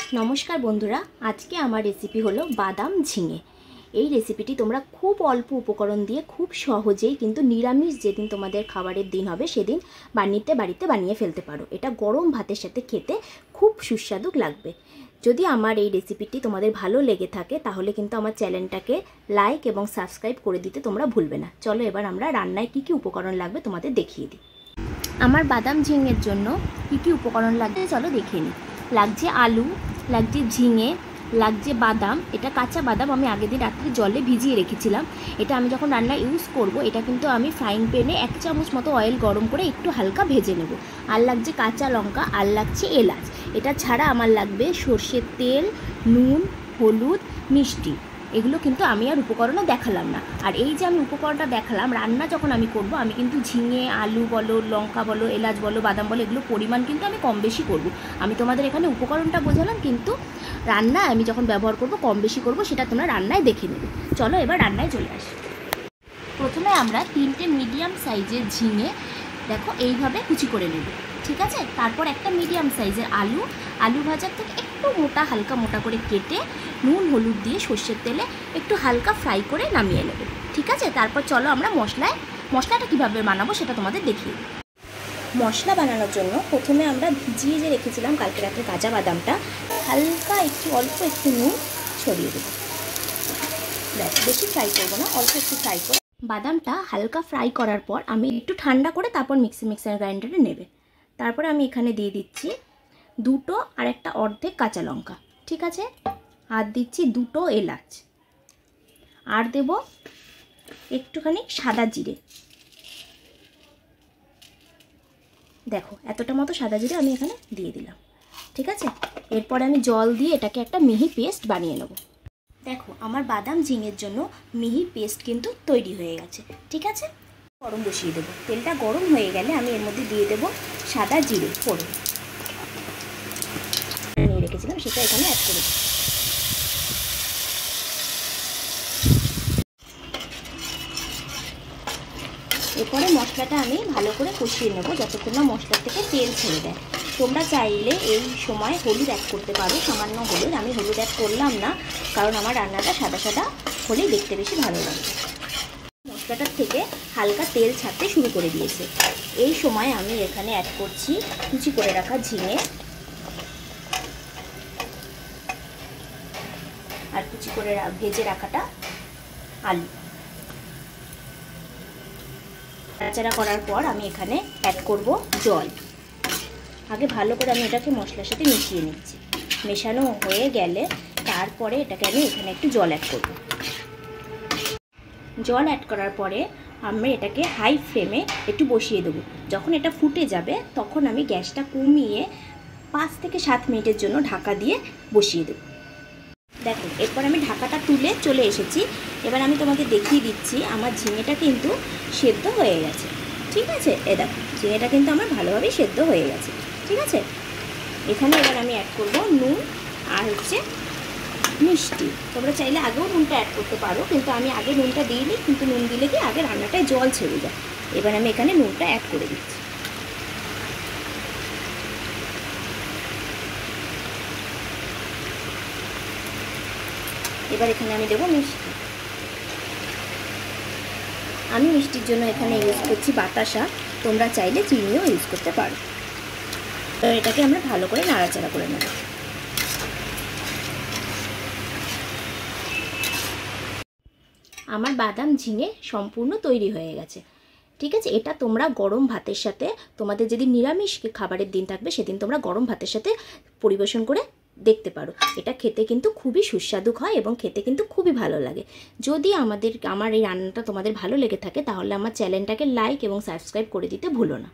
नमस्कार बंधुरा आज के आमार रेसिपि हलो बादाम झिंगे। এই রেসিপিটি তোমরা খুব অল্প উপকরণ দিয়ে খুব সহজেই কিন্তু নিরামিষ যেদিন তোমাদের খাবারের দিন হবে সেদিন বাড়িতে বানিয়ে ফেলতে পারো। এটা গরম ভাতের সাথে খেতে খুব সুস্বাদু লাগবে। যদি আমার এই রেসিপিটি তোমাদের ভালো লেগে থাকে তাহলে কিন্তু আমার চ্যানেলটাকে লাইক এবং সাবস্ক্রাইব করে দিতে তোমরা ভুলবে না। চলো এবার আমরা রান্নায় কি কি উপকরণ লাগবে তোমাদের দেখিয়ে দিই। আমার বাদাম ঝিঙের জন্য কি কি উপকরণ লাগবে চলো দেখিয়ে নিই। লাগছে আলু, লাগছে ঝিঙে, লাগছে বাদাম। এটা কাঁচা বাদাম আমি আগের দিন রাত্রে জলে ভিজিয়ে রেখেছিলাম। এটা আমি যখন রান্না ইউজ করব এটা কিন্তু আমি ফ্রাইং প্যানে 1 চামচ মতো অয়েল গরম করে একটু হালকা ভেজে নেব। আর লাগছে কাঁচা লঙ্কা, আর লাগছে এলাচ। এটা ছাড়া আমার লাগবে সর্ষের তেল, নুন, হলুদ, মিষ্টি। এগুলো কিন্তু আমি আর উপকরণও দেখালাম না। আর এই যে আমি উপকরণটা দেখালাম, রান্না যখন আমি করব আমি কিন্তু ঝিঙে, আলু বলো, লঙ্কা বলো, এলাচ বলো, বাদাম বলো, এগুলো পরিমাণ কিন্তু আমি কম বেশি করব। আমি তোমাদের এখানে উপকরণটা বোঝালাম, কিন্তু রান্না আমি যখন ব্যবহার করব কম বেশি করব, সেটা তোমরা রান্নায় দেখে নেবে। চলো এবার রান্নায় চলে আসি। প্রথমে আমরা 3টে মিডিয়াম সাইজের ঝিঙে দেখো এইভাবে কুচি করে নেব, ঠিক আছে। তারপর একটা মিডিয়াম সাইজের আলু ভাজার থেকে একটু মোটা, হালকা মোটা করে কেটে নুন হলুদ দিয়ে সর্ষের তেলে একটু হালকা ফ্রাই করে নামিয়ে নেব, ঠিক আছে। তারপর চলো আমরা মশলাটা কীভাবে বানাবো সেটা তোমাদের দেখিয়ে দিই। মশলা বানানোর জন্য প্রথমে আমরা ভিজিয়ে যে রেখেছিলাম কালকে রাত্রে কাঁচা বাদামটা হালকা অল্প একটু নুন ছড়িয়ে দেবো। বেশি ফ্রাই করবো না, অল্প একটু ফ্রাই করে বাদামটা হালকা ফ্রাই করার পর আমি একটু ঠান্ডা করে তারপর মিক্সার গ্রাইন্ডারে নেবে। তারপরে আমি এখানে দিয়ে দিচ্ছি 2টো আর একটা অর্ধেক কাঁচা লঙ্কা, ঠিক আছে। আর দিচ্ছি 2টো এলাচ, আর দেব একটুখানি সাদা জিরে। দেখো এতটা মতো সাদা জিরে আমি এখানে দিয়ে দিলাম, ঠিক আছে। এরপরে আমি জল দিয়ে এটাকে একটা মিহি পেস্ট বানিয়ে নেব। দেখো আমার বাদাম ঝিঙের জন্য মিহি পেস্ট কিন্তু তৈরি হয়ে গেছে, ঠিক আছে। গরম বসিয়ে দেবো। তেলটা গরম হয়ে গেলে আমি এর মধ্যে দিয়ে দেবো সাদা জিরে ফোড়ন নিয়ে রেখেছিলাম, সেটা এখানে অ্যাড করে দেবো। এরপরে মশলাটা আমি ভালো করে কষিয়ে নেবো যতক্ষণ না মশলা থেকে তেল ছেড়ে দেয়। তোমরা চাইলে এই সময় হলুদ অ্যাড করতে পারো, সামান্য হলুদ। আমি হলুদ অ্যাড করলাম না, কারণ আমার রান্নাটা সাদা সাদা হলেই দেখতে বেশি ভালো লাগবে। মশলাটার থেকে হালকা তেল ছাড়তে শুরু করে দিয়েছে। এই সময় আমি এখানে অ্যাড করছি কুচি করে রাখা ঝিঙে আর কুচি করে ভেজে রাখাটা আলু। নাড়াচাড়া করার পর আমি এখানে অ্যাড করব জল। আগে ভালো করে আমি এটাকে মশলার সাথে মিশিয়ে নিচ্ছি। মেশানো হয়ে গেলে তারপরে এটাকে আমি এখানে একটু জল অ্যাড করব। জল অ্যাড করার পরে আমি এটাকে হাই ফ্লেমে একটু বসিয়ে দেবো। যখন এটা ফুটে যাবে তখন আমি গ্যাসটা কমিয়ে 5 থেকে 7 মিনিটের জন্য ঢাকা দিয়ে বসিয়ে দেবো। দেখো এরপর আমি ঢাকাটা তুলে চলে এসেছি। এবার আমি তোমাকে দেখিয়ে দিচ্ছি আমার ঝিঙেটা কিন্তু সেদ্ধ হয়ে গেছে, ঠিক আছে। দেখো ঝিঙেটা কিন্তু আমার ভালোভাবেই সেদ্ধ হয়ে গেছে, ঠিক আছে। এখানে এবার আমি অ্যাড করব নুন আর মিষ্টি। তোমরা চাইলে আগেও নুনটা অ্যাড করতে পারো, কিন্তু আমি আগে নুনটা দিইনি, কিন্তু নুন দিলে কি আগে রান্নাটায় জল ছেড়ে যায়। এবার আমি এখানে নুনটা অ্যাড করে দিচ্ছি। এবার এখানে আমি দেবো মিষ্টি। আমি মিষ্টির জন্য এখানে ইউজ করছি বাতাসা, তোমরা চাইলে চিনিও ইউজ করতে পারো। তো এটাকে আমরা ভালো করে নাড়াচাড়া করে নেব। আমার বাদাম ঝিঙে সম্পূর্ণ তৈরি হয়ে গেছে, ঠিক আছে। এটা তোমরা গরম ভাতের সাথে, তোমাদের যেদিন নিরামিষ খাবারের দিন থাকবে সেদিন তোমরা গরম ভাতের সাথে পরিবেশন করে দেখতে পারো। এটা খেতে কিন্তু খুবই সুস্বাদু হয় এবং খেতে কিন্তু খুবই ভালো লাগে। যদি আমার এই রান্নাটা তোমাদের ভালো লেগে থাকে তাহলে আমার চ্যানেলটাকে লাইক এবং সাবস্ক্রাইব করে দিতে ভুলো না।